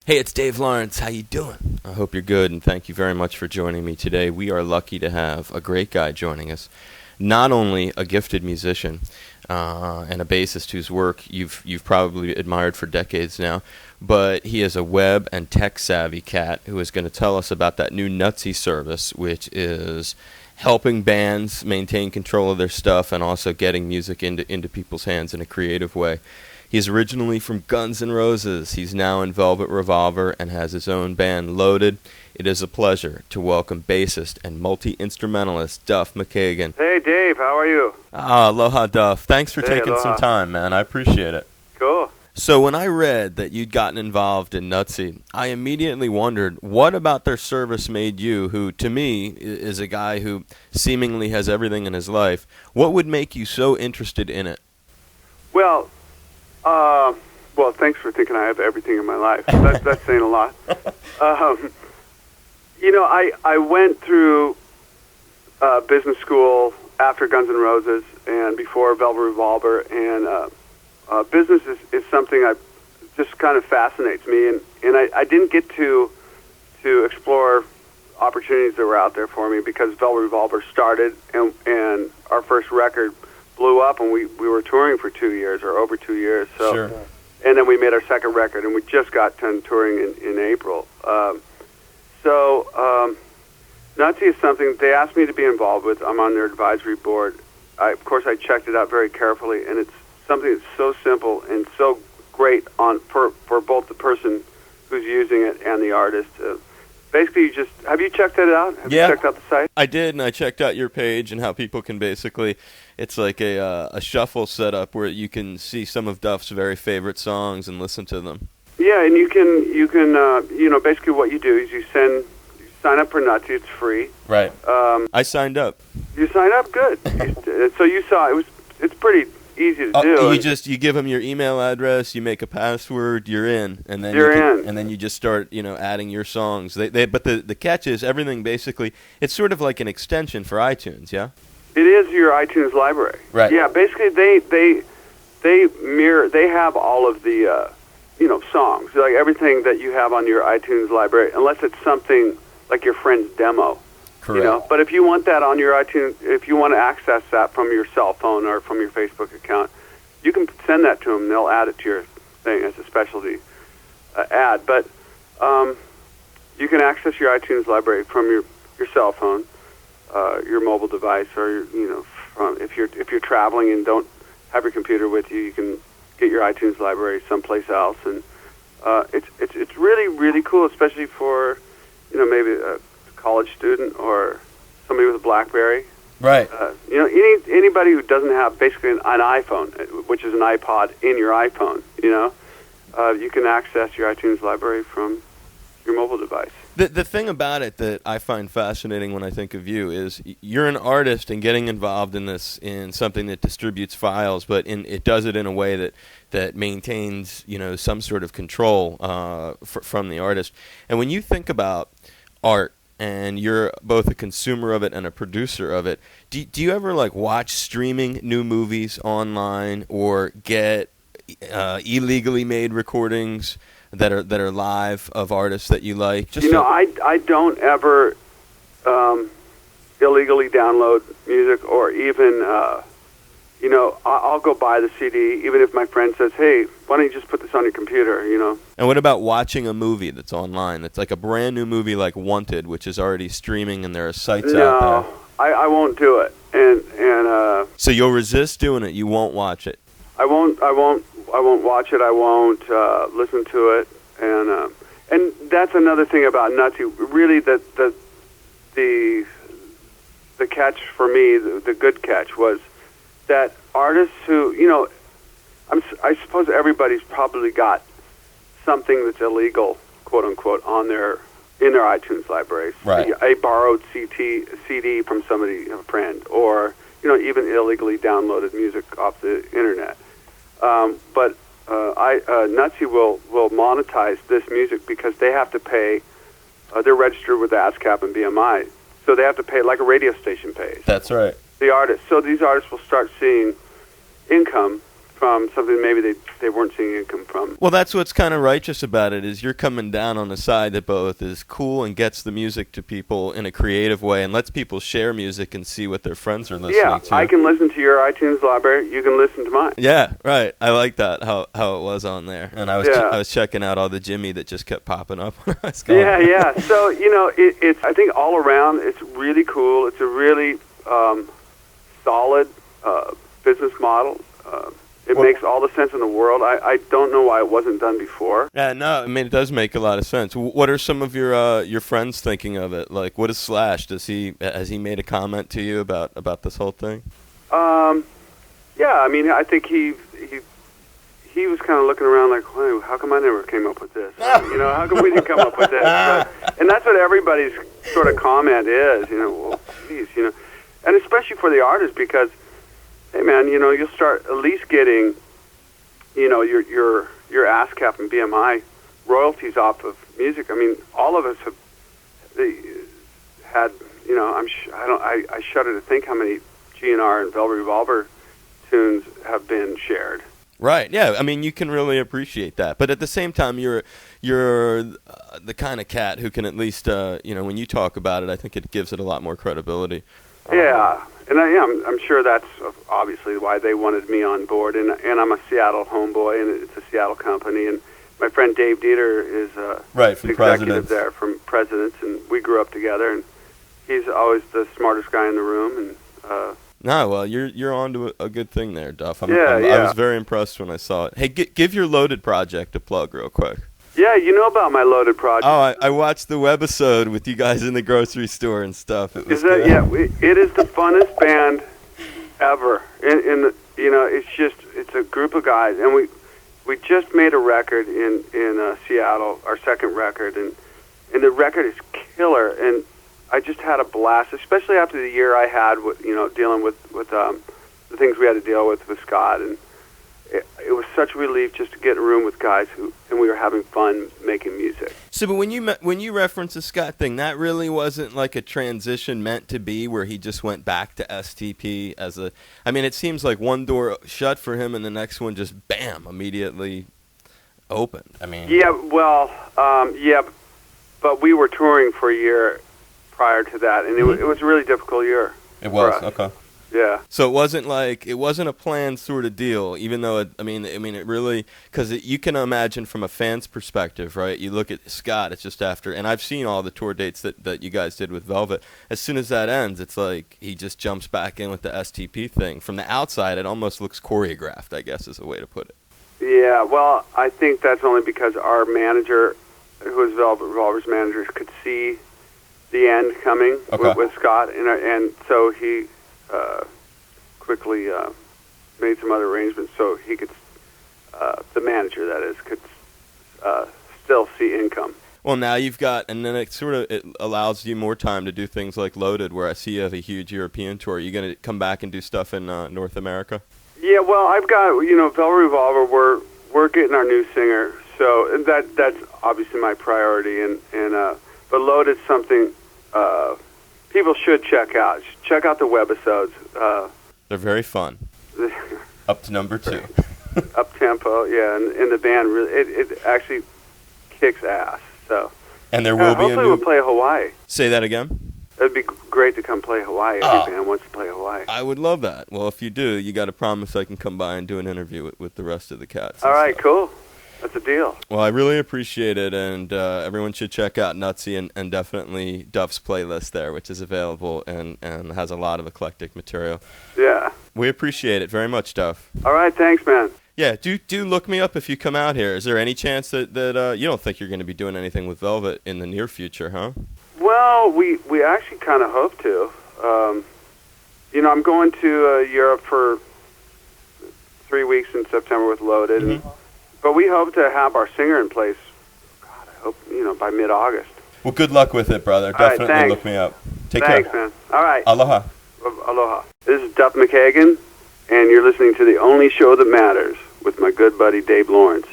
Hey, it's Dave Lawrence. How you doing? I hope you're good, and thank you very much for joining me today. We are lucky to have a great guy joining us. Not only a gifted musician and a bassist whose work you've probably admired for decades now, but he is a web and tech-savvy cat who is going to tell us about that new Nutsy service, which is helping bands maintain control of their stuff and also getting music into people's hands in a creative way. He's originally from Guns N' Roses. He's now in Velvet Revolver and has his own band, Loaded. It is a pleasure to welcome bassist and multi-instrumentalist Duff McKagan. Hey, Dave. How are you? Aloha, Duff. Thanks for taking some time, man. I appreciate it. Cool. So when I read that you'd gotten involved in Nutsy, I immediately wondered, what about their service made you, who to me is a guy who seemingly has everything in his life, what would make you so interested in it? Well, thanks for thinking I have everything in my life. That's saying a lot. I went through business school after Guns N' Roses and before Velvet Revolver, and business is something I just kind of fascinates me, and I didn't get to explore opportunities that were out there for me because Velvet Revolver started, and our first record blew up, and we were touring for 2 years or over 2 years. So, sure. And then we made our second record, and we just got done touring in April. Nutsy is something they asked me to be involved with. I'm on their advisory board. Of course, I checked it out very carefully, and it's something that's so simple and so great for both the person who's using it and the artist. Basically, have you checked it out? Have you checked out the site? I did, and I checked out your page and how people can basically, it's like a shuffle setup where you can see some of Duff's very favorite songs and listen to them. Yeah, and you can basically what you do is you sign up for Nutsy. It's free. Right. I signed up. You signed up? Good. So you saw it's pretty easy to do. You give them your email address, you make a password, you're in, and then and then you just start adding your songs. But the catch is everything basically it's sort of like an extension for iTunes, yeah. It is your iTunes library. Right. Yeah. Basically, they have all of the songs, like everything that you have on your iTunes library, unless it's something like your friend's demo. Correct. But if you want that on your iTunes, if you want to access that from your cell phone or from your Facebook account, you can send that to them. They'll add it to your thing as a specialty ad. But you can access your iTunes library from your cell phone, your mobile device, or if you're traveling and don't have your computer with you, you can get your iTunes library someplace else. And it's really, really cool, especially for maybe a college student or somebody with a BlackBerry. Right. Anybody who doesn't have basically an iPhone, which is an iPod in your iPhone, you can access your iTunes library from your mobile device. The thing about it that I find fascinating when I think of you is you're an artist and getting involved in something that distributes files, but it does it in a way that maintains some sort of control from the artist. And when you think about art, and you're both a consumer of it and a producer of it, do you ever watch streaming new movies online or get illegally made recordings that are live of artists that you like? I don't ever illegally download music or even I'll go buy the CD even if my friend says, hey, why don't you just put this on your computer, And what about watching a movie that's online? That's like a brand new movie like Wanted, which is already streaming and there are sites out there. No, I won't do it. And so you'll resist doing it. You won't watch it. I won't watch it. I won't listen to it. And that's another thing about Nutsy. Really, the catch for me, the good catch was that artists who, I suppose everybody's probably got something that's illegal, quote unquote, in their iTunes libraries. Right. A borrowed CD from somebody, a friend, or even illegally downloaded music off the internet. But Nutsy will monetize this music because they have to pay. They're registered with ASCAP and BMI, so they have to pay like a radio station pays. That's right. The artists. So these artists will start seeing income from something maybe they weren't seeing income from. Well, that's what's kind of righteous about it, is you're coming down on the side that both is cool and gets the music to people in a creative way and lets people share music and see what their friends are listening to. Yeah, I can listen to your iTunes library. You can listen to mine. Yeah, right. I like that, how it was on there. And I was checking out all the Jimmy that just kept popping up when I was going. Yeah. So, it's I think all around, it's really cool. It's a really solid business model. It makes all the sense in the world. I don't know why it wasn't done before. Yeah, no, I mean, it does make a lot of sense. What are some of your friends thinking of it? Like, what is Slash? Has he made a comment to you about this whole thing? Yeah, I mean, I think he was kind of looking around like, hey, how come I never came up with this? How come we didn't come up with this? And that's what everybody's sort of comment is, well, geez, and especially for the artist, because, hey, man, you'll start at least getting, your ASCAP and BMI royalties off of music. I mean, all of us have had, I shudder to think how many GNR and Velvet Revolver tunes have been shared. Right. Yeah. I mean, you can really appreciate that, but at the same time, you're the kind of cat who can at least, when you talk about it, I think it gives it a lot more credibility. Yeah, and I'm sure that's obviously why they wanted me on board, and I'm a Seattle homeboy, and it's a Seattle company, and my friend Dave Dieter is from executive Presidents. there from Presidents, and we grew up together, and he's always the smartest guy in the room, and no, well, you're on to a good thing there, Duff. I was very impressed when I saw it. Hey, give your Loaded project a plug real quick. Yeah, you know about my Loaded project. Oh, I watched the webisode with you guys in the grocery store and stuff. It was good. Yeah, it is the funnest band ever. It's a group of guys, and we just made a record in Seattle, our second record, and the record is killer. And I just had a blast, especially after the year I had with dealing with the things we had to deal with Scott, and it was such a relief just to get in a room with guys and we were having fun making music. So, but when you reference the Scott thing, that really wasn't like a transition meant to be, where he just went back to STP I mean, it seems like one door shut for him and the next one just bam immediately opened. I mean, yeah, well, but we were touring for a year prior to that, and it was a really difficult year. It was okay. Yeah. So it wasn't a planned sort of deal, even though it really, because you can imagine from a fan's perspective, right? You look at Scott, it's just after, and I've seen all the tour dates that you guys did with Velvet. As soon as that ends, it's like he just jumps back in with the STP thing. From the outside, it almost looks choreographed, I guess is a way to put it. Yeah, well, I think that's only because our manager, who was Velvet Revolver's manager, could see the end coming with Scott, and so he quickly made some other arrangements so he could, the manager that is, could still see income. Well, now you've got, and then it allows you more time to do things like Loaded, where I see you have a huge European tour. Are you going to come back and do stuff in North America? Yeah, well, I've got, Velvet Revolver, we're getting our new singer, so that's obviously my priority, and but Loaded's something people should check out. Check out the webisodes. They're very fun. Up to number 2. Up tempo, yeah, and the band really it actually kicks ass. So. And there will be hopefully we'll play Hawaii. Say that again. It'd be great to come play Hawaii. Every band wants to play Hawaii. I would love that. Well, if you do, you got to promise I can come by and do an interview with the rest of the cats. All right, cool. That's a deal. Well, I really appreciate it, and everyone should check out Nutsy and definitely Duff's playlist there, which is available and has a lot of eclectic material. Yeah. We appreciate it very much, Duff. All right, thanks, man. Yeah, do look me up if you come out here. Is there any chance that you don't think you're going to be doing anything with Velvet in the near future, huh? Well, we actually kind of hope to. I'm going to Europe for 3 weeks in September with Loaded, but we hope to have our singer in place, God, I hope, by mid-August. Well, good luck with it, brother. Definitely look me up. Take care. Thanks, man. All right. Aloha. Aloha. This is Duff McKagan, and you're listening to The Only Show That Matters with my good buddy Dave Lawrence.